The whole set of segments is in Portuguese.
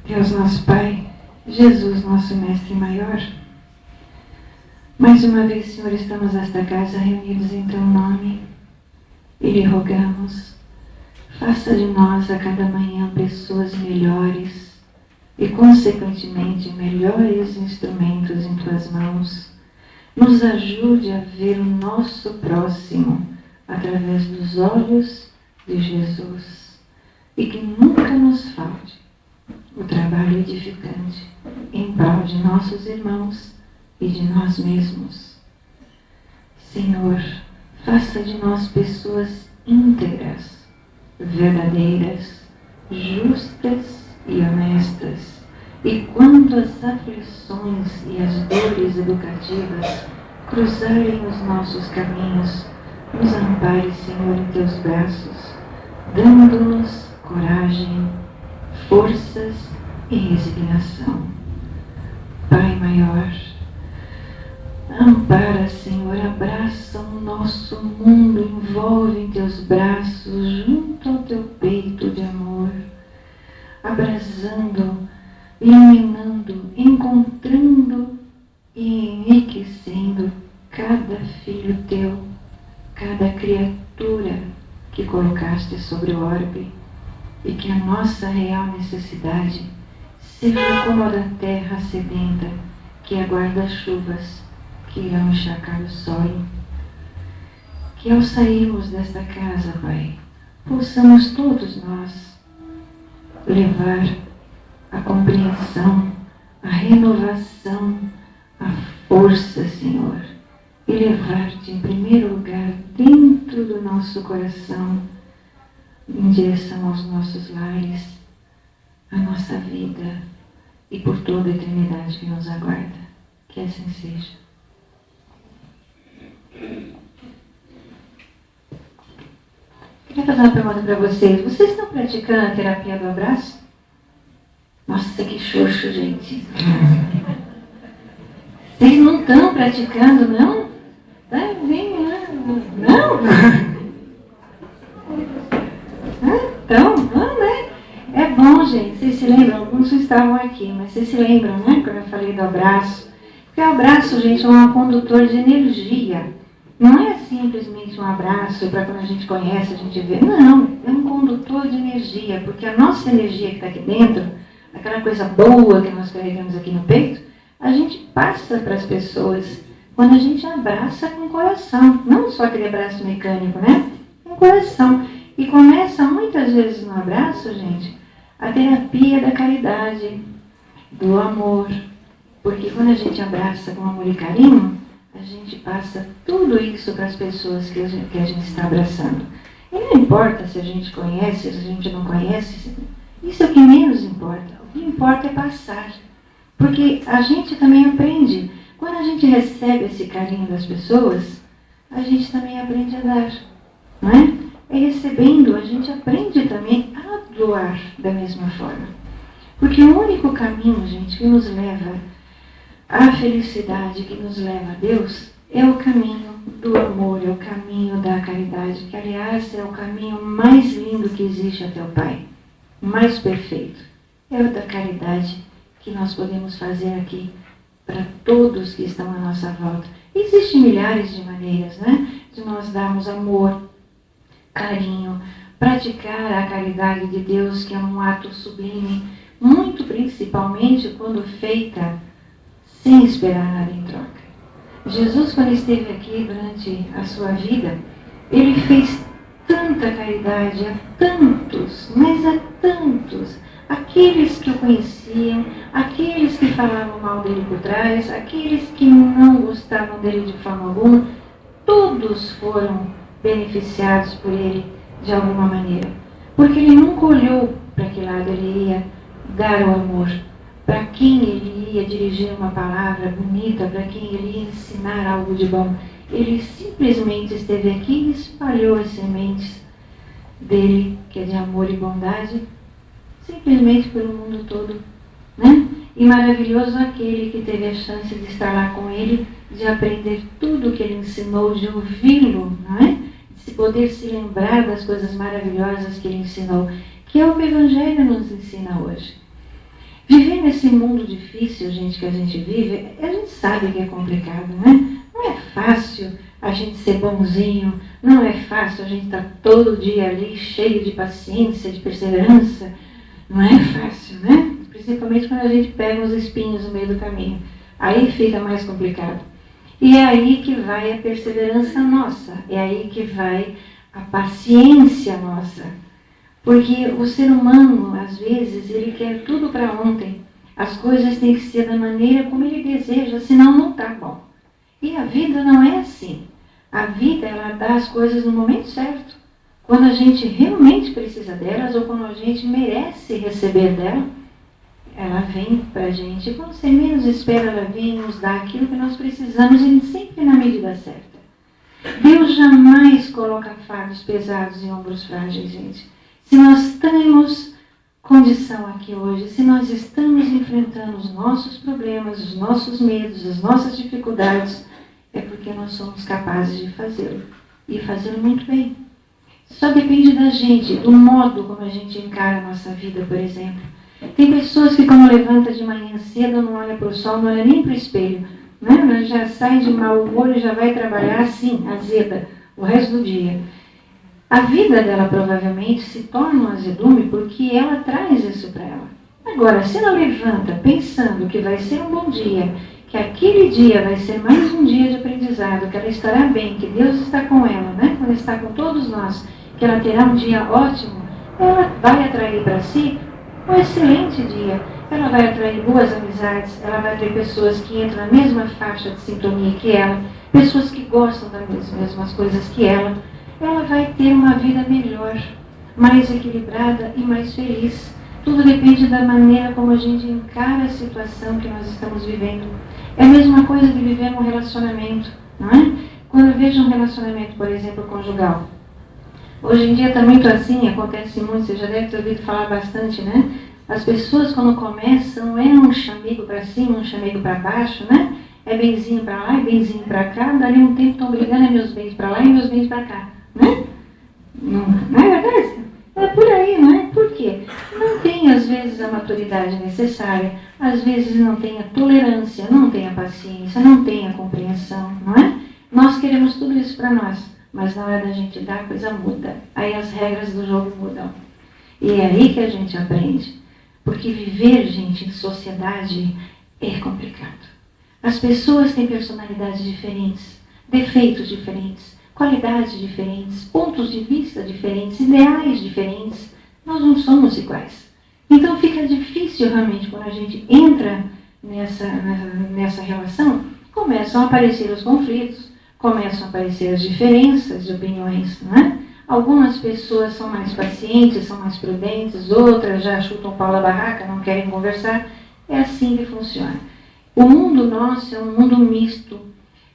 Deus nosso Pai, Jesus nosso Mestre Maior, mais uma vez, Senhor, estamos nesta casa reunidos em Teu nome e lhe rogamos, faça de nós a cada manhã pessoas melhores e, consequentemente, melhores instrumentos em Tuas mãos. Nos ajude a ver o nosso próximo através dos olhos de Jesus e que nunca nos falte o trabalho edificante em prol de nossos irmãos e de nós mesmos. Senhor, faça de nós pessoas íntegras, verdadeiras, justas e honestas. E quando as aflições e as dores educativas cruzarem os nossos caminhos, nos ampare, Senhor, em Teus braços, dando-nos coragem, forças e resignação. Pai maior, ampara, Senhor, abraça o nosso mundo, envolve em Teus braços, junto ao Teu peito de amor, abrasando, iluminando, encontrando e enriquecendo cada filho Teu, cada criatura que colocaste sobre o orbe, e que a nossa real necessidade seja como a da terra sedenta, que aguarda as chuvas que irão encharcar o solo. Que ao sairmos desta casa, Pai, possamos todos nós levar a compreensão, a renovação, a força, Senhor, e levar-te em primeiro lugar dentro do nosso coração, em direção aos nossos lares, à nossa vida e por toda a eternidade que nos aguarda. Que assim seja. Queria fazer uma pergunta para vocês. Vocês estão praticando a terapia do abraço? Nossa, que xoxo, gente. Vocês não estão praticando, não? Tá, vem, não? Então, não, né? É bom, gente. Vocês se lembram? Alguns não estavam aqui, mas vocês se lembram, né? Quando eu falei do abraço. Porque o abraço, gente, é um condutor de energia. Não é simplesmente um abraço para quando a gente conhece, a gente vê. Não, é um condutor de energia. Porque a nossa energia que está aqui dentro, aquela coisa boa que nós carregamos aqui no peito, a gente passa para as pessoas quando a gente abraça com o coração. Não só aquele abraço mecânico, né? Com o coração. E começa muitas vezes no abraço, gente, a terapia da caridade, do amor. Porque quando a gente abraça com amor e carinho, a gente passa tudo isso para as pessoas que a gente está abraçando. E não importa se a gente conhece, se a gente não conhece, isso é o que menos importa. O que importa é passar. Porque a gente também aprende. Quando a gente recebe esse carinho das pessoas, a gente também aprende a dar, não é? E recebendo, a gente aprende também a doar da mesma forma. Porque o único caminho, gente, que nos leva à felicidade, que nos leva a Deus, é o caminho do amor, é o caminho da caridade, que, aliás, é o caminho mais lindo que existe até o Pai, o mais perfeito. É o da caridade que nós podemos fazer aqui para todos que estão à nossa volta. Existem milhares de maneiras, né, de nós darmos amor, carinho, praticar a caridade de Deus, que é um ato sublime, muito principalmente quando feita sem esperar nada em troca. Jesus, quando esteve aqui durante a sua vida, ele fez tanta caridade a tantos, mas a tantos, aqueles que o conheciam, aqueles que falavam mal dele por trás, aqueles que não gostavam dele de forma alguma, todos foram beneficiados por ele de alguma maneira. Porque ele nunca olhou para que lado ele ia dar o amor, para quem ele ia dirigir uma palavra bonita, para quem ele ia ensinar algo de bom. Ele simplesmente esteve aqui e espalhou as sementes dele, que é de amor e bondade, simplesmente pelo mundo todo, né? E maravilhoso aquele que teve a chance de estar lá com ele, de aprender tudo o que ele ensinou, de ouvi-lo, não é? De poder se lembrar das coisas maravilhosas que ele ensinou, que é o que o Evangelho nos ensina hoje. Viver nesse mundo difícil, gente, que a gente vive, a gente sabe que é complicado, né? Não é fácil a gente ser bonzinho, não é fácil a gente estar todo dia ali cheio de paciência, de perseverança. Não é fácil, né? Principalmente quando a gente pega uns espinhos no meio do caminho. Aí fica mais complicado. E é aí que vai a perseverança nossa, é aí que vai a paciência nossa. Porque o ser humano, às vezes, ele quer tudo para ontem. As coisas têm que ser da maneira como ele deseja, senão não está bom. E a vida não é assim. A vida, ela dá as coisas no momento certo. Quando a gente realmente precisa delas ou quando a gente merece receber dela, ela vem para a gente. E quando você menos espera, ela vem nos dar aquilo que nós precisamos e sempre na medida certa. Deus jamais coloca fardos pesados em ombros frágeis, gente. Se nós temos condição aqui hoje, se nós estamos enfrentando os nossos problemas, os nossos medos, as nossas dificuldades, é porque nós somos capazes de fazê-lo. E fazê-lo muito bem. Só depende da gente, do modo como a gente encara a nossa vida, por exemplo. Tem pessoas que quando levanta de manhã cedo, não olha para o sol, não olha nem para o espelho. Né? Já sai de mau humor e já vai trabalhar assim, azeda, o resto do dia. A vida dela provavelmente se torna um azedume porque ela traz isso para ela. Agora, se ela levanta pensando que vai ser um bom dia, que aquele dia vai ser mais um dia de aprendizado, que ela estará bem, que Deus está com ela, né? Quando está com todos nós, que ela terá um dia ótimo, ela vai atrair para si um excelente dia. Ela vai atrair boas amizades, ela vai ter pessoas que entram na mesma faixa de sintonia que ela, pessoas que gostam das mesmas coisas que ela. Ela vai ter uma vida melhor, mais equilibrada e mais feliz. Tudo depende da maneira como a gente encara a situação que nós estamos vivendo. É a mesma coisa de viver um relacionamento, não é? Quando eu vejo um relacionamento, por exemplo, conjugal. Hoje em dia está muito assim, acontece muito, você já deve ter ouvido falar bastante, né? As pessoas quando começam, é um chamego para cima, um chamego para baixo, né? É benzinho para lá e benzinho para cá, dali um tempo estão brigando, é meus bens para lá e meus bens para cá, né? Não é verdade? É por aí, não é? Por quê? Não tem, às vezes, a maturidade necessária, às vezes não tem a tolerância, não tem a paciência, não tem a compreensão, não é? Nós queremos tudo isso para nós, mas na hora da gente dar, a coisa muda. Aí as regras do jogo mudam. E é aí que a gente aprende. Porque viver, gente, em sociedade é complicado. As pessoas têm personalidades diferentes, defeitos diferentes, qualidades diferentes, pontos de vista diferentes, ideais diferentes. Nós não somos iguais. Então fica difícil realmente quando a gente entra nessa relação, começam a aparecer os conflitos, começam a aparecer as diferenças de opiniões, não é? Algumas pessoas são mais pacientes, são mais prudentes, outras já chutam o pau da barraca, não querem conversar. É assim que funciona. O mundo nosso é um mundo misto.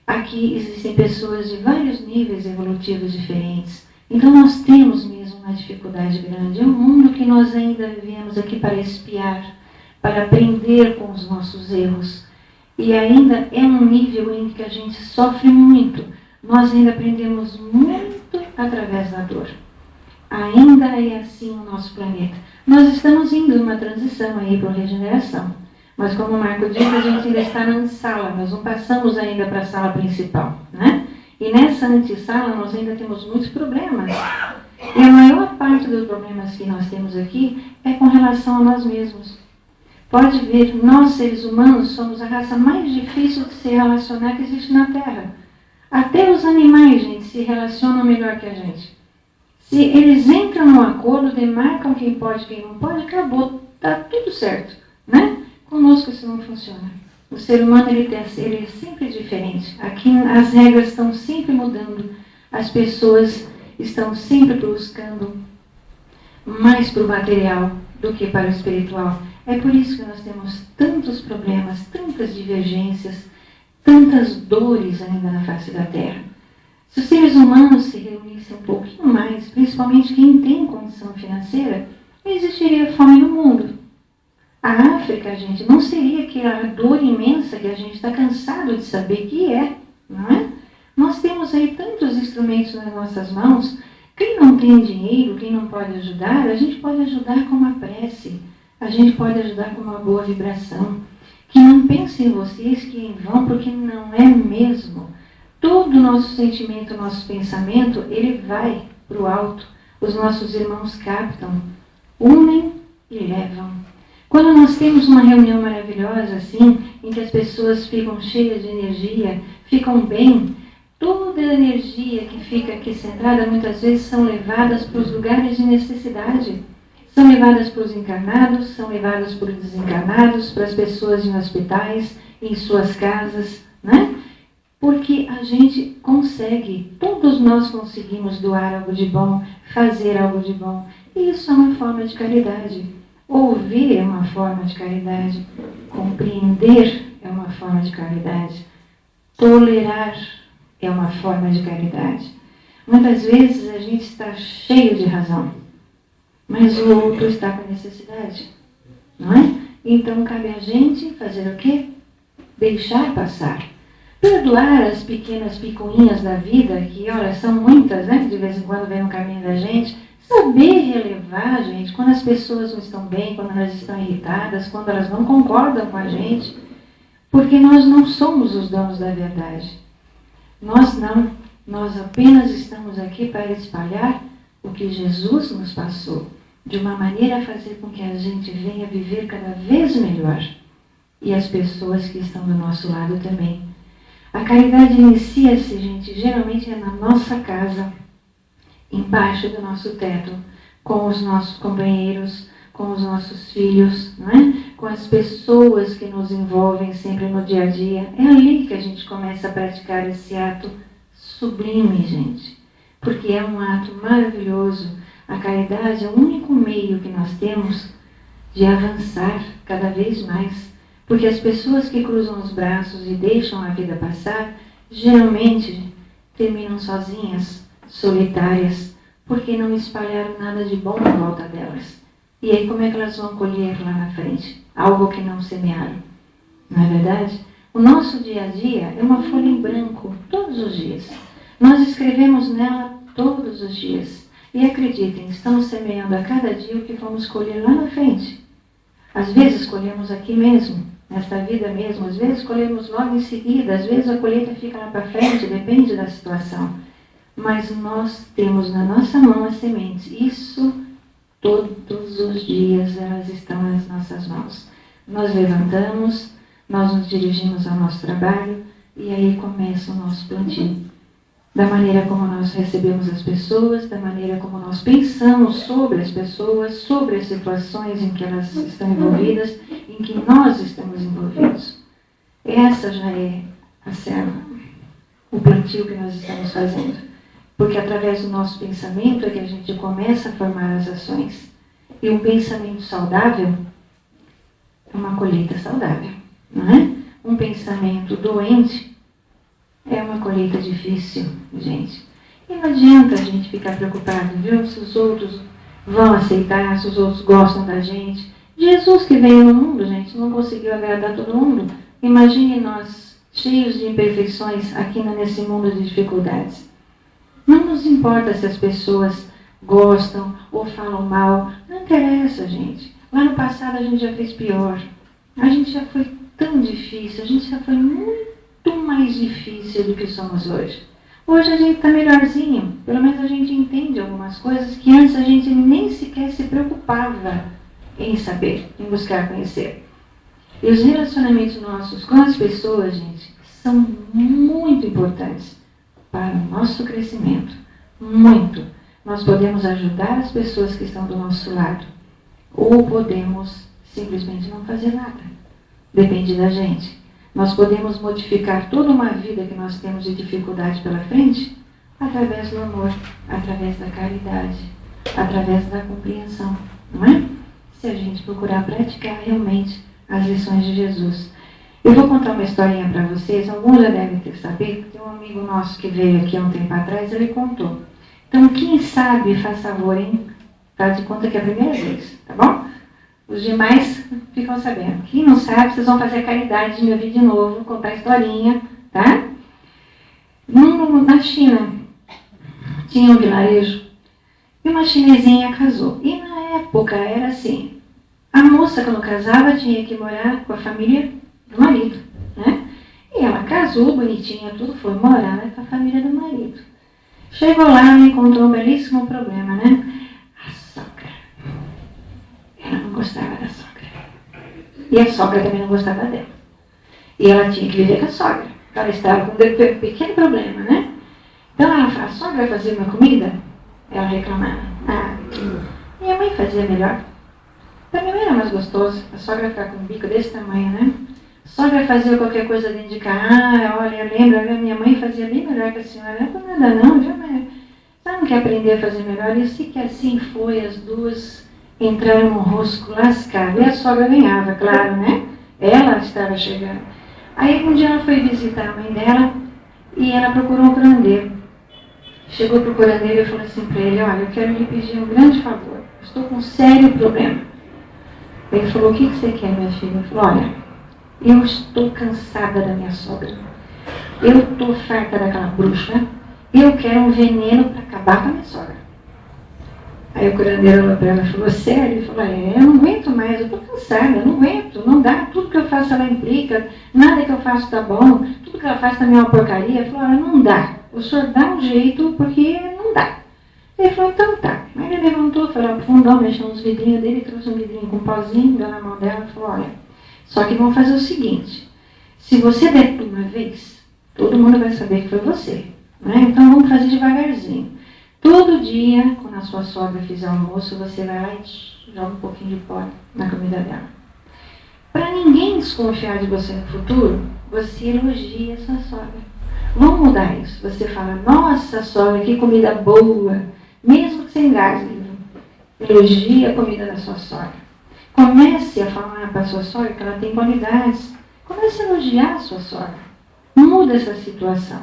Aqui existem pessoas de vários níveis evolutivos diferentes. Então nós temos mesmo uma dificuldade grande. É um mundo que nós ainda viemos aqui para espiar, para aprender com os nossos erros. E ainda é um nível em que a gente sofre muito. Nós ainda aprendemos muito através da dor. Ainda é assim o nosso planeta. Nós estamos indo numa transição aí para a regeneração. Mas como o Marco disse, a gente ainda está na antessala, nós não passamos ainda para a sala principal, né? E nessa antessala nós ainda temos muitos problemas. E a maior parte dos problemas que nós temos aqui é com relação a nós mesmos. Pode ver, nós seres humanos somos a raça mais difícil de se relacionar que existe na Terra. Até os animais, gente, se relacionam melhor que a gente. Se eles entram no acordo, demarcam quem pode e quem não pode, acabou, está tudo certo, né? Conosco isso não funciona. O ser humano ele é sempre diferente. Aqui as regras estão sempre mudando. As pessoas estão sempre buscando mais para o material do que para o espiritual. É por isso que nós temos tantos problemas, tantas divergências, tantas dores ainda na face da Terra. Se os seres humanos se reunissem um pouquinho mais, principalmente quem tem condição financeira, não existiria fome no mundo. A África, gente, não seria aquela dor imensa que a gente está cansado de saber que é, não é? Nós temos aí tantos instrumentos nas nossas mãos. Quem não tem dinheiro, quem não pode ajudar, a gente pode ajudar com uma prece. A gente pode ajudar com uma boa vibração. Que não pensem vocês que é em vão, porque não é mesmo. Todo o nosso sentimento, nosso pensamento, ele vai para o alto. Os nossos irmãos captam, unem e levam. Quando nós temos uma reunião maravilhosa assim, em que as pessoas ficam cheias de energia, ficam bem, toda a energia que fica aqui centrada muitas vezes são levadas para os lugares de necessidade. São levadas para os encarnados, são levadas para os desencarnados, para as pessoas em hospitais, em suas casas, né? Porque a gente consegue, todos nós conseguimos doar algo de bom, fazer algo de bom. E isso é uma forma de caridade. Ouvir é uma forma de caridade. Compreender é uma forma de caridade. Tolerar é uma forma de caridade. Muitas vezes a gente está cheio de razão, mas o outro está com necessidade, não é? Então cabe a gente fazer o quê? Deixar passar. Perdoar as pequenas picuinhas da vida, que olha, são muitas, né? De vez em quando vem no caminho da gente. Saber relevar, gente, quando as pessoas não estão bem, quando elas estão irritadas, quando elas não concordam com a gente, porque nós não somos os donos da verdade. Nós não, nós apenas estamos aqui para espalhar o que Jesus nos passou, de uma maneira a fazer com que a gente venha viver cada vez melhor. E as pessoas que estão do nosso lado também. A caridade inicia-se, gente, geralmente é na nossa casa, embaixo do nosso teto, com os nossos companheiros, com os nossos filhos, não é? Com as pessoas que nos envolvem sempre no dia a dia. É ali que a gente começa a praticar esse ato sublime, gente. Porque é um ato maravilhoso. A caridade é o único meio que nós temos de avançar cada vez mais. Porque as pessoas que cruzam os braços e deixam a vida passar, geralmente terminam sozinhas, solitárias, porque não espalharam nada de bom em volta delas. E aí como é que elas vão colher lá na frente? Algo que não semearam. Não é verdade? O nosso dia a dia é uma folha em branco, todos os dias. Nós escrevemos nela todos os dias. E acreditem, estamos semeando a cada dia o que vamos colher lá na frente. Às vezes colhemos aqui mesmo, nesta vida mesmo. Às vezes colhemos logo em seguida. Às vezes a colheita fica lá para frente, depende da situação. Mas nós temos na nossa mão as sementes. Isso, todos os dias, elas estão nas nossas mãos. Nós levantamos, nós nos dirigimos ao nosso trabalho e aí começa o nosso plantio. Da maneira como nós recebemos as pessoas, da maneira como nós pensamos sobre as pessoas, sobre as situações em que elas estão envolvidas, em que nós estamos envolvidos. Essa já é o plantio que nós estamos fazendo. Porque através do nosso pensamento é que a gente começa a formar as ações. E um pensamento saudável é uma colheita saudável, não é? Um pensamento doente é uma colheita difícil, gente. E não adianta a gente ficar preocupado, viu? Se os outros vão aceitar, se os outros gostam da gente. Jesus que veio no mundo, gente, não conseguiu agradar todo mundo. Imagine nós, cheios de imperfeições, aqui nesse mundo de dificuldades. Não nos importa se as pessoas gostam ou falam mal. Não interessa, gente. Lá no passado a gente já fez pior. A gente já foi tão difícil. A gente já foi muito mais difícil do que somos hoje. Hoje a gente está melhorzinho. Pelo menos a gente entende algumas coisas que antes a gente nem sequer se preocupava em saber, em buscar conhecer. E os relacionamentos nossos com as pessoas, gente, são muito importantes para o nosso crescimento. Muito. Nós podemos ajudar as pessoas que estão do nosso lado. Ou podemos simplesmente não fazer nada. Depende da gente. Nós podemos modificar toda uma vida que nós temos de dificuldade pela frente através do amor, através da caridade, através da compreensão. Não é? Se a gente procurar praticar realmente as lições de Jesus. Eu vou contar uma historinha para vocês, alguns já devem ter sabido, tem um amigo nosso que veio aqui há um tempo atrás, ele contou. Então, quem sabe, faz favor, hein? Faz de conta que é a primeira vez, tá bom? Os demais ficam sabendo. Quem não sabe, vocês vão fazer a caridade de me ouvir de novo, contar a historinha, tá? Na China, tinha um vilarejo e uma chinesinha casou. E na época era assim, A moça, quando casava, tinha que morar com a família do marido, né? E ela casou, bonitinha, tudo, foi morar com a família do marido. Chegou lá e encontrou um belíssimo problema, né? A sogra. Ela não gostava da sogra. E a sogra também não gostava dela. E ela tinha que viver com a sogra. Ela estava com um pequeno problema, né? Então a sogra fazia uma comida, ela reclamava. Minha mãe fazia melhor. Para minha mãe era mais gostoso. A sogra ficava com um bico desse tamanho, né? A sogra fazia qualquer coisa dentro de casa. Olha, lembra, minha mãe fazia bem melhor que a senhora. Não é nada não, viu? Mas ela não quer aprender a fazer melhor. E sei que assim foi, as duas entraram num rosco lascado. E a sogra ganhava, claro, né? Ela estava chegando. Aí um dia ela foi visitar a mãe dela e ela procurou um curandeiro. Chegou para o curandeiro e falou assim para ele: olha, eu quero lhe pedir um grande favor. Estou com um sério problema. Ele falou: o que você quer, minha filha? Ele falou: olha, eu estou cansada da minha sogra. Eu estou farta daquela bruxa. Eu quero um veneno para acabar com a minha sogra. Aí o curandeiro olhou para ela e falou: sério? Ele falou: eu não aguento mais, eu estou cansada, eu não aguento, não dá. Tudo que eu faço ela implica, nada que eu faço está bom, tudo que ela faz também é uma porcaria. Ele falou: olha, não dá. O senhor dá um jeito porque não dá. Ele falou: então tá. Aí ele levantou, foi lá pro fundão, mexeu nos vidrinhos dele, trouxe um vidrinho com um pauzinho, deu na mão dela e falou: olha, só que vamos fazer o seguinte, se você der por uma vez, todo mundo vai saber que foi você, né? Então vamos fazer devagarzinho. Todo dia, quando a sua sogra fizer almoço, você vai lá e joga um pouquinho de pó na comida dela. Para ninguém desconfiar de você no futuro, você elogia a sua sogra. Vamos mudar isso. Você fala: nossa, sogra, que comida boa. Mesmo que você engasgue, elogie a comida da sua sogra. Comece a falar para a sua sogra que ela tem qualidades. Comece a elogiar a sua sogra. Muda essa situação.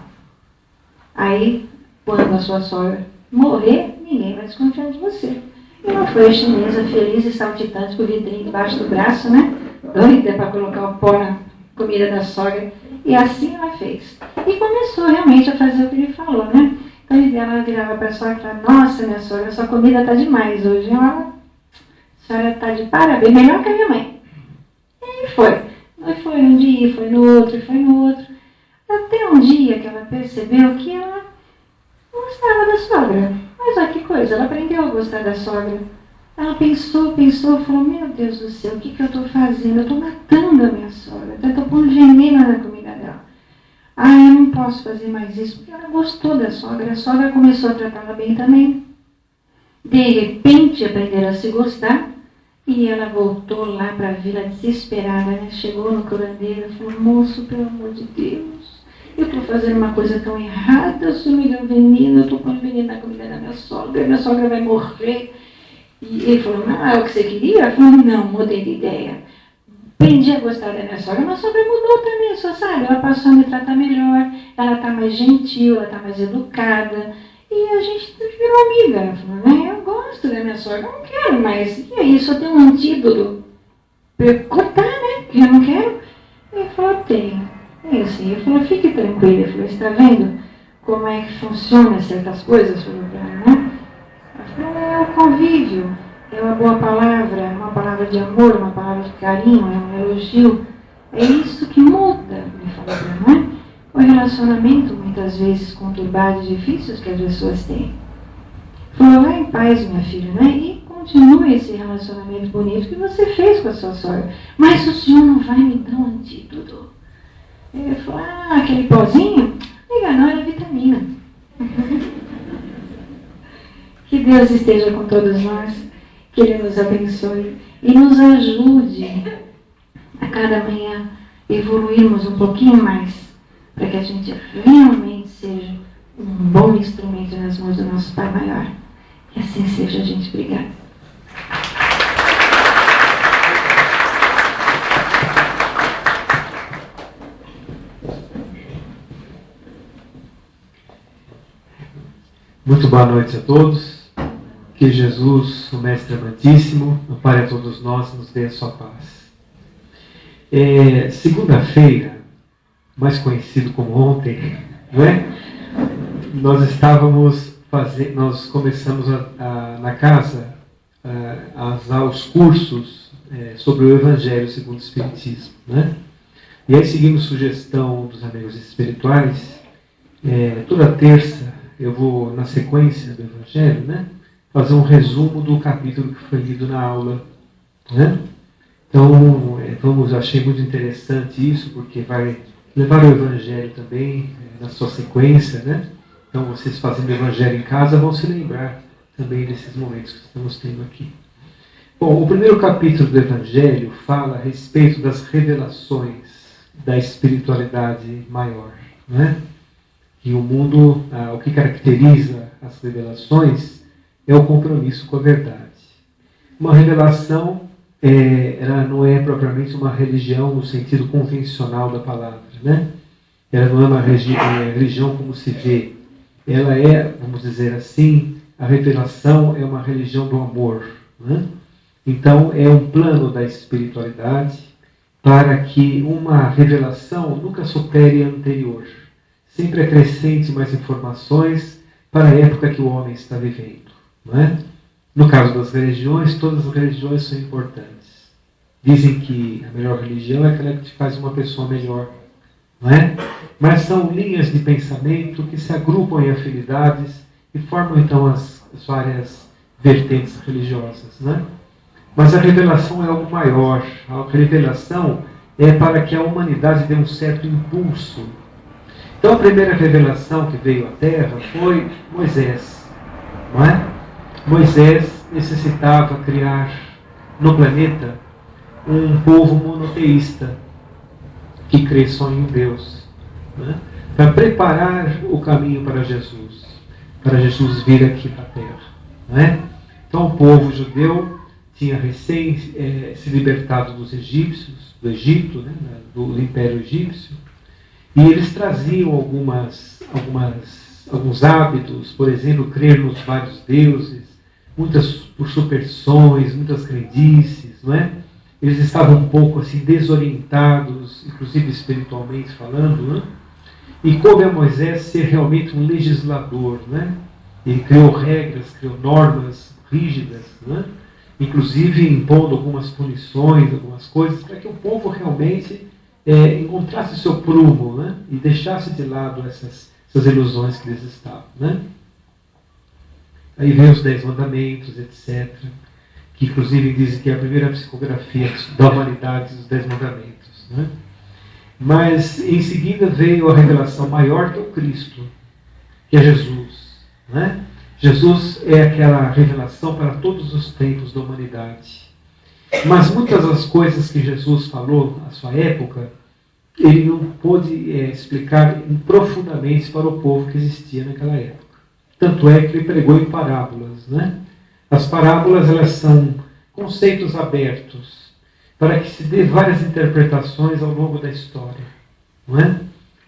Aí, quando a sua sogra morrer, ninguém vai desconfiar de você. E ela foi a chinesa, feliz e saltitante, com o vidrinho debaixo do braço, né? Doida para colocar o pó na comida da sogra. E assim ela fez. E começou realmente a fazer o que ele falou, né? Então ela virava para a sogra e falava: nossa, minha sogra, sua comida está demais hoje. A senhora está de parabéns, melhor que a minha mãe. E foi. Aí foi um dia, foi no outro, e foi no outro. Até um dia que ela percebeu que ela gostava da sogra. Mas olha que coisa, ela aprendeu a gostar da sogra. Ela pensou, falou: meu Deus do céu, o que eu estou fazendo? Eu estou matando a minha sogra, eu estou pondo veneno na comida dela. Eu não posso fazer mais isso, porque ela gostou da sogra. A sogra começou a tratá-la bem também. De repente, aprenderam a se gostar. E ela voltou lá para a vila desesperada, né? Chegou no curandeiro e falou: moço, pelo amor de Deus, eu estou fazendo uma coisa tão errada, eu sou melhor veneno, eu estou pondo veneno na comida da minha sogra vai morrer. E ele falou: não é o que você queria? Ela falou: não, mudei de ideia. Aprendi a gostar da minha sogra mudou também, só sabe? Ela passou a me tratar melhor, ela está mais gentil, ela está mais educada. E a gente virou amiga. Ela falou: né? Eu gosto da minha sogra, eu não quero mais. E aí, só tem um antídoto para eu cortar, né? Que eu não quero. Ele falou: tem. É assim. Ele falou: fique tranquila. Ele falou: está vendo como é que funciona certas coisas? Falou para ela, né? Ela falou: é o convívio, é uma boa palavra, uma palavra de amor, uma palavra de carinho, é um elogio. É isso que muda, ele falou para ela, né? O relacionamento, muitas vezes, conturbado e difícil que as pessoas têm. Falou: vai em paz, minha filha, né? E continue esse relacionamento bonito que você fez com a sua sogra. Mas o senhor não vai me dar um antídoto? Ele falou: aquele pozinho? Liga não, era vitamina. Que Deus esteja com todos nós, que Ele nos abençoe e nos ajude a cada manhã evoluirmos um pouquinho mais, para que a gente realmente seja um bom instrumento nas mãos do nosso Pai Maior. Que assim seja, gente. Obrigada. Muito boa noite a todos. Que Jesus, o Mestre Amantíssimo, ampare a todos nós e nos dê a sua paz. Segunda-feira, mais conhecido como ontem, não é? Nós começamos na casa a usar os cursos sobre o Evangelho segundo o Espiritismo, né? E aí, seguindo sugestão dos amigos espirituais, toda terça eu vou, na sequência do Evangelho, né, fazer um resumo do capítulo que foi lido na aula, né? Então, achei muito interessante isso, porque vai levar o Evangelho também na sua sequência, né? Então, vocês fazendo o Evangelho em casa vão se lembrar também desses momentos que estamos tendo aqui. Bom, o primeiro capítulo do Evangelho fala a respeito das revelações da espiritualidade maior, né? E o mundo, o que caracteriza as revelações é o compromisso com a verdade. Uma revelação, ela não é propriamente uma religião no sentido convencional da palavra, né? Ela não é uma religião como se vê. Ela é, vamos dizer assim, a revelação é uma religião do amor, né? Então, é um plano da espiritualidade para que uma revelação nunca supere a anterior. Sempre acrescente mais informações para a época que o homem está vivendo, não é? No caso das religiões, todas as religiões são importantes. Dizem que a melhor religião é aquela que te faz uma pessoa melhor, não é? Mas são linhas de pensamento que se agrupam em afinidades e formam então as várias vertentes religiosas, né? Mas a revelação é algo maior. A revelação é para que a humanidade dê um certo impulso. Então a primeira revelação que veio à Terra foi Moisés, não é? Moisés necessitava criar no planeta um povo monoteísta que crê só em um Deus, né? Para preparar o caminho para Jesus vir aqui para a Terra, não é? Então o povo judeu tinha recém se libertado dos egípcios, do Egito, né, do Império Egípcio, e eles traziam alguns hábitos, por exemplo, crer nos vários deuses, muitas superstições, muitas crendices, não é? Eles estavam um pouco assim desorientados, inclusive espiritualmente falando, né? E coube a Moisés ser realmente um legislador, né? Ele criou regras, criou normas rígidas, né? Inclusive impondo algumas punições, algumas coisas, para que o povo realmente encontrasse seu prumo, né? E deixasse de lado essas ilusões que eles estavam, né? Aí vem os 10 mandamentos, etc., que inclusive dizem que é a primeira psicografia da humanidade dos 10 mandamentos, né? Mas em seguida veio a revelação maior, que é o Cristo, que é Jesus, né? Jesus é aquela revelação para todos os tempos da humanidade. Mas muitas das coisas que Jesus falou à sua época, ele não pôde explicar profundamente para o povo que existia naquela época. Tanto é que ele pregou em parábolas, né? As parábolas, elas são conceitos abertos para que se dê várias interpretações ao longo da história, não é?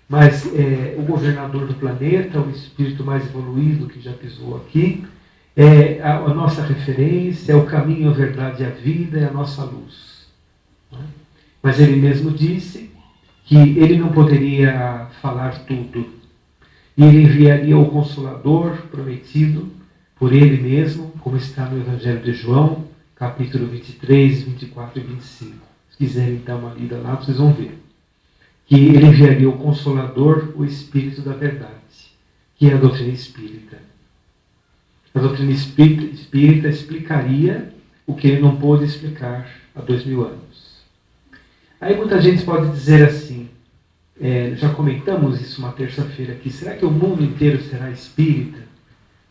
Mas o governador do planeta, o espírito mais evoluído que já pisou aqui, é a nossa referência, é o caminho, a verdade e a vida, é a nossa luz. Não é? Mas ele mesmo disse que ele não poderia falar tudo. E ele enviaria o Consolador prometido por ele mesmo, como está no Evangelho de João, capítulo 23, 24 e 25. Se quiserem dar uma lida lá, vocês vão ver. Que ele enviaria o Consolador, o Espírito da Verdade, que é a doutrina espírita. A doutrina espírita explicaria o que ele não pôde explicar há 2000 anos. Aí muita gente pode dizer assim, já comentamos isso uma terça-feira aqui, será que o mundo inteiro será espírita?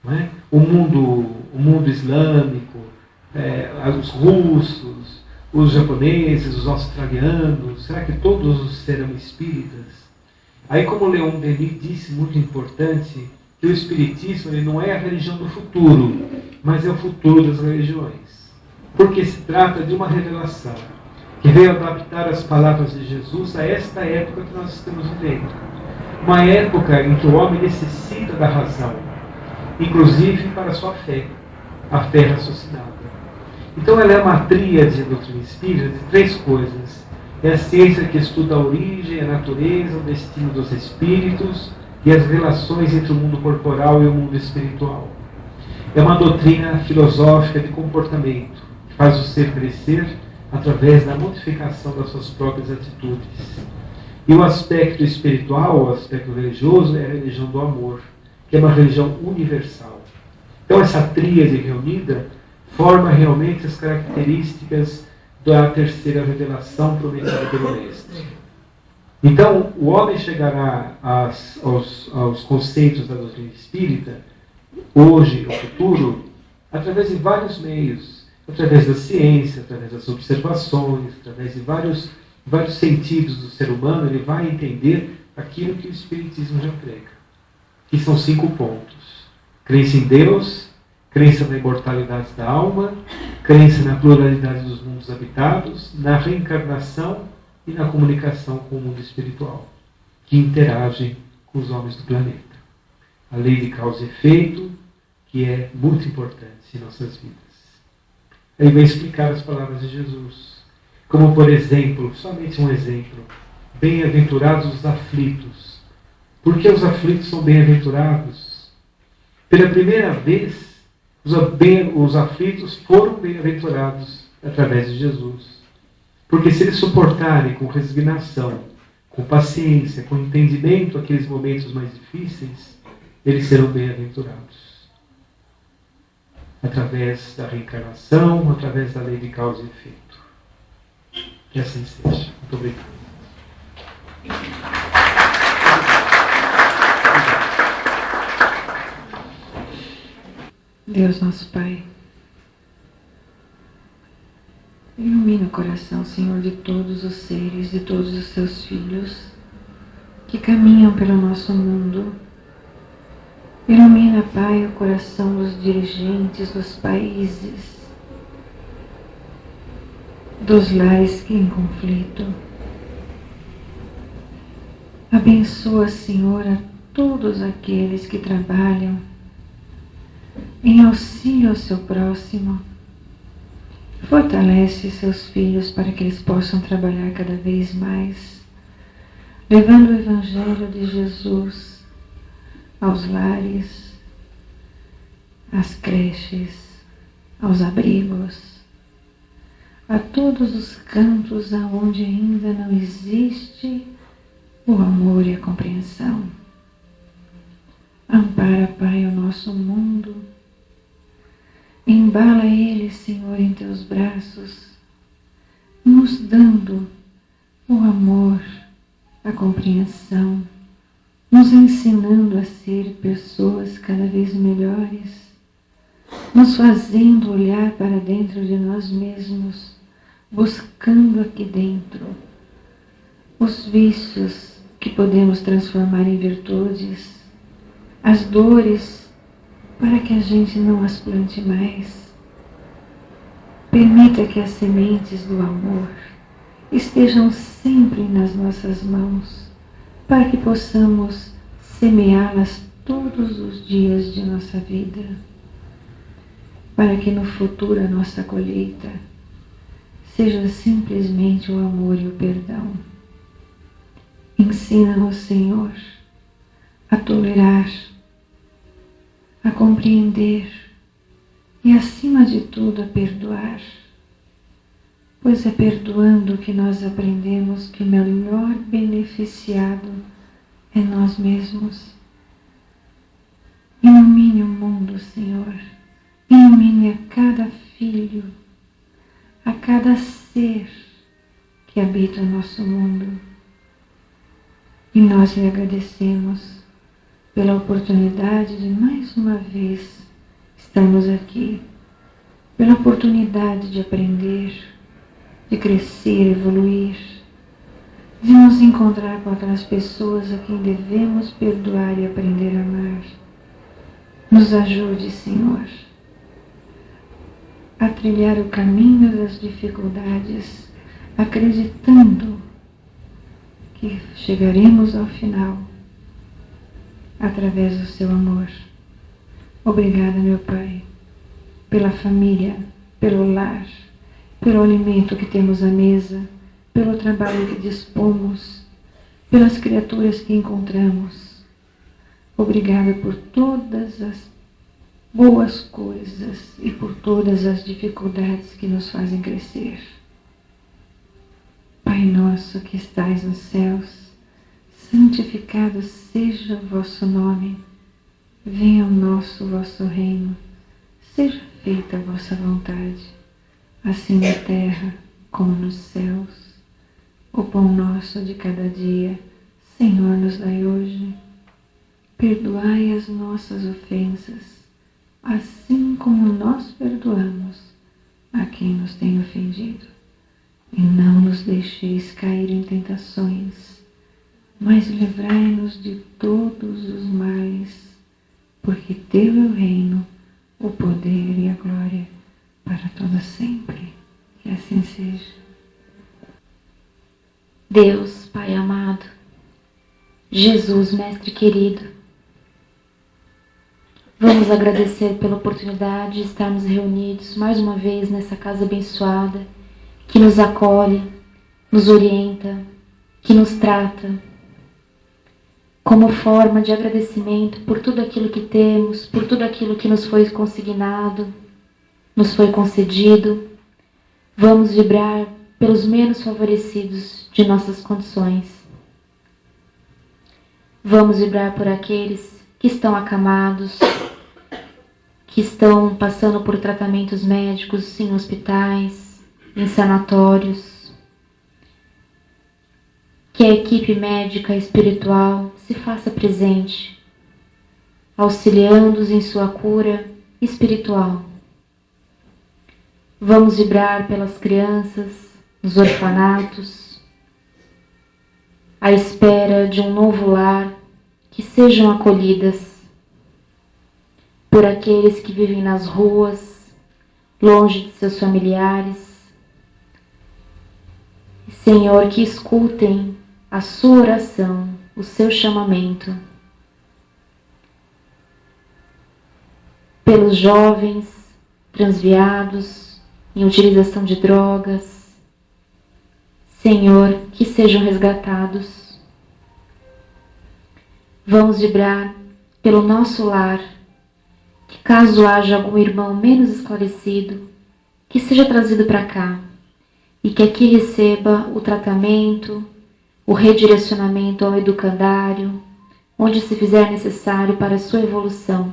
Não é? O mundo islâmico, os russos, os japoneses, os australianos, será que todos serão espíritas? Aí, como Leon Denis disse, muito importante, que o espiritismo ele não é a religião do futuro, mas é o futuro das religiões. Porque se trata de uma revelação que veio adaptar as palavras de Jesus a esta época que nós estamos vivendo. Uma época em que o homem necessita da razão, inclusive para a sua fé, a fé raciocinada. Então ela é uma tríade, a doutrina espírita, de 3 coisas. É a ciência que estuda a origem, a natureza, o destino dos espíritos e as relações entre o mundo corporal e o mundo espiritual. É uma doutrina filosófica de comportamento, que faz o ser crescer através da modificação das suas próprias atitudes. E o aspecto espiritual, o aspecto religioso, é a religião do amor, que é uma religião universal. Então essa tríade reunida forma realmente as características da terceira revelação prometida pelo Mestre. Então, o homem chegará aos conceitos da doutrina espírita, hoje, no futuro, através de vários meios, através da ciência, através das observações, através de vários sentidos do ser humano, ele vai entender aquilo que o Espiritismo já prega, que são 5 pontos. Crença em Deus, crença na imortalidade da alma, crença na pluralidade dos mundos habitados, na reencarnação e na comunicação com o mundo espiritual, que interagem com os homens do planeta. A lei de causa e efeito, que é muito importante em nossas vidas. Ele vai explicar as palavras de Jesus, como por exemplo, somente um exemplo, bem-aventurados os aflitos. Por que os aflitos são bem-aventurados? Pela primeira vez, os aflitos foram bem-aventurados através de Jesus. Porque se eles suportarem com resignação, com paciência, com entendimento aqueles momentos mais difíceis, eles serão bem-aventurados. Através da reencarnação, através da lei de causa e efeito. Que assim seja. Muito obrigado. Deus nosso Pai, ilumina o coração, Senhor, de todos os seres, de todos os seus filhos que caminham pelo nosso mundo. Ilumina, Pai, o coração dos dirigentes dos países, dos lares que em conflito. Abençoa, Senhor, a todos aqueles que trabalham em auxílio ao seu próximo. Fortalece seus filhos para que eles possam trabalhar cada vez mais, levando o Evangelho de Jesus aos lares, às creches, aos abrigos, a todos os cantos aonde ainda não existe o amor e a compreensão. Ampara, Pai, o nosso mundo. Embala ele, Senhor, em teus braços, nos dando o amor, a compreensão, nos ensinando a ser pessoas cada vez melhores, nos fazendo olhar para dentro de nós mesmos, buscando aqui dentro os vícios que podemos transformar em virtudes, as dores, para que a gente não as plante mais. Permita que as sementes do amor estejam sempre nas nossas mãos, para que possamos semeá-las todos os dias de nossa vida, para que no futuro a nossa colheita seja simplesmente o amor e o perdão. Ensina-nos, Senhor, a tolerar, a compreender e, acima de tudo, a perdoar, pois é perdoando que nós aprendemos que o melhor beneficiado é nós mesmos. Ilumine o mundo, Senhor, ilumine a cada filho, a cada ser que habita o nosso mundo. E nós lhe agradecemos pela oportunidade de mais uma vez estarmos aqui, pela oportunidade de aprender, de crescer, evoluir, de nos encontrar com aquelas pessoas a quem devemos perdoar e aprender a amar. Nos ajude, Senhor, a trilhar o caminho das dificuldades, acreditando que chegaremos ao final através do seu amor. Obrigada, meu Pai, pela família, pelo lar, pelo alimento que temos à mesa, pelo trabalho que dispomos, pelas criaturas que encontramos. Obrigada por todas as boas coisas e por todas as dificuldades que nos fazem crescer. Pai nosso que estais nos céus, santificado seja o vosso nome. Venha o vosso reino. Seja feita a vossa vontade, assim na terra como nos céus. O pão nosso de cada dia, Senhor, nos dai hoje. Perdoai as nossas ofensas, assim como nós perdoamos a quem nos tem ofendido. E não nos deixeis cair em tentações, mas livrai-nos de todos os males, porque teu é o reino, o poder e a glória para todo sempre. Que assim seja. Deus, Pai amado, Jesus, Mestre querido, vamos agradecer pela oportunidade de estarmos reunidos mais uma vez nessa casa abençoada, que nos acolhe, nos orienta, que nos trata, como forma de agradecimento por tudo aquilo que temos, por tudo aquilo que nos foi consignado, nos foi concedido. Vamos vibrar pelos menos favorecidos de nossas condições. Vamos vibrar por aqueles que estão acamados, que estão passando por tratamentos médicos em hospitais, em sanatórios. Que a equipe médica e espiritual se faça presente, auxiliando-os em sua cura espiritual. Vamos vibrar pelas crianças, nos orfanatos, à espera de um novo lar, que sejam acolhidas. Por aqueles que vivem nas ruas, longe de seus familiares. Senhor, que escutem a sua oração, o seu chamamento. Pelos jovens transviados em utilização de drogas. Senhor, que sejam resgatados. Vamos vibrar pelo nosso lar, que caso haja algum irmão menos esclarecido, que seja trazido para cá e que aqui receba o tratamento, o redirecionamento ao educandário, onde se fizer necessário para a sua evolução.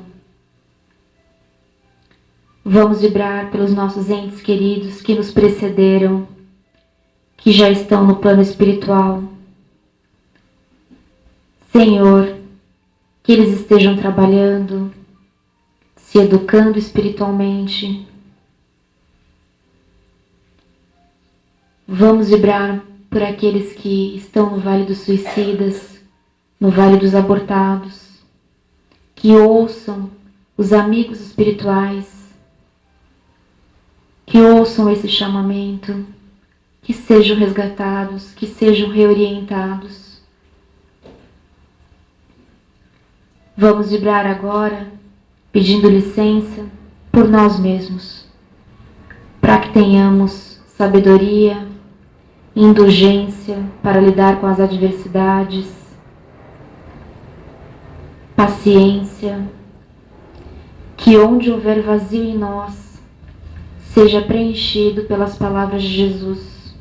Vamos vibrar pelos nossos entes queridos que nos precederam, que já estão no plano espiritual. Senhor, que eles estejam trabalhando, se educando espiritualmente. Vamos vibrar por aqueles que estão no Vale dos Suicidas, no Vale dos Abortados, que ouçam os amigos espirituais, que ouçam esse chamamento, que sejam resgatados, que sejam reorientados. Vamos vibrar agora, pedindo licença por nós mesmos, para que tenhamos sabedoria, indulgência para lidar com as adversidades, paciência, que onde houver vazio em nós, seja preenchido pelas palavras de Jesus.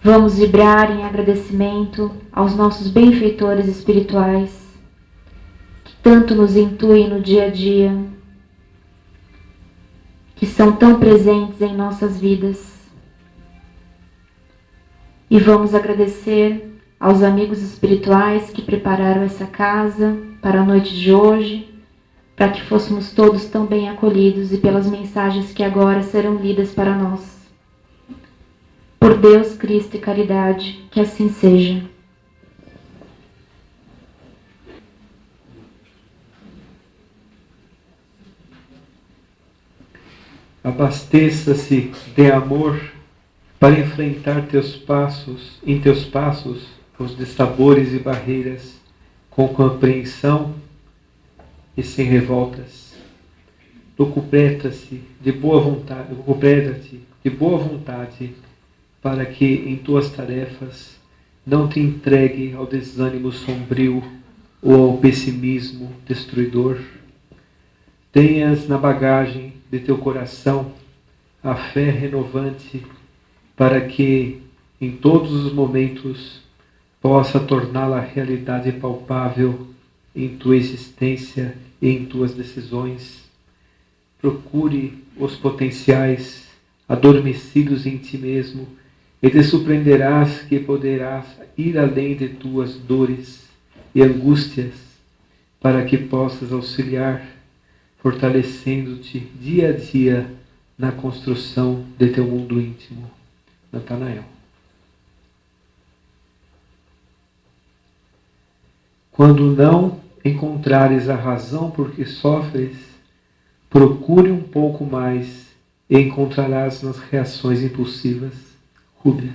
Vamos vibrar em agradecimento aos nossos benfeitores espirituais, que tanto nos intuem no dia a dia, que são tão presentes em nossas vidas. E vamos agradecer aos amigos espirituais que prepararam essa casa para a noite de hoje, para que fôssemos todos tão bem acolhidos, e pelas mensagens que agora serão lidas para nós. Por Deus, Cristo e caridade, que assim seja. Abasteça-se de amor para enfrentar em teus passos os dissabores e barreiras com compreensão e sem revoltas. Locubreta-te de boa vontade para que em tuas tarefas não te entregue ao desânimo sombrio ou ao pessimismo destruidor. Tenhas na bagagem de teu coração a fé renovante para que em todos os momentos possa torná-la realidade palpável em tua existência e em tuas decisões. Procure os potenciais adormecidos em ti mesmo e te surpreenderás que poderás ir além de tuas dores e angústias para que possas auxiliar, fortalecendo-te dia a dia na construção de teu mundo íntimo. Natanael. Quando não encontrares a razão por que sofres, procure um pouco mais e encontrarás nas reações impulsivas. Rúbia.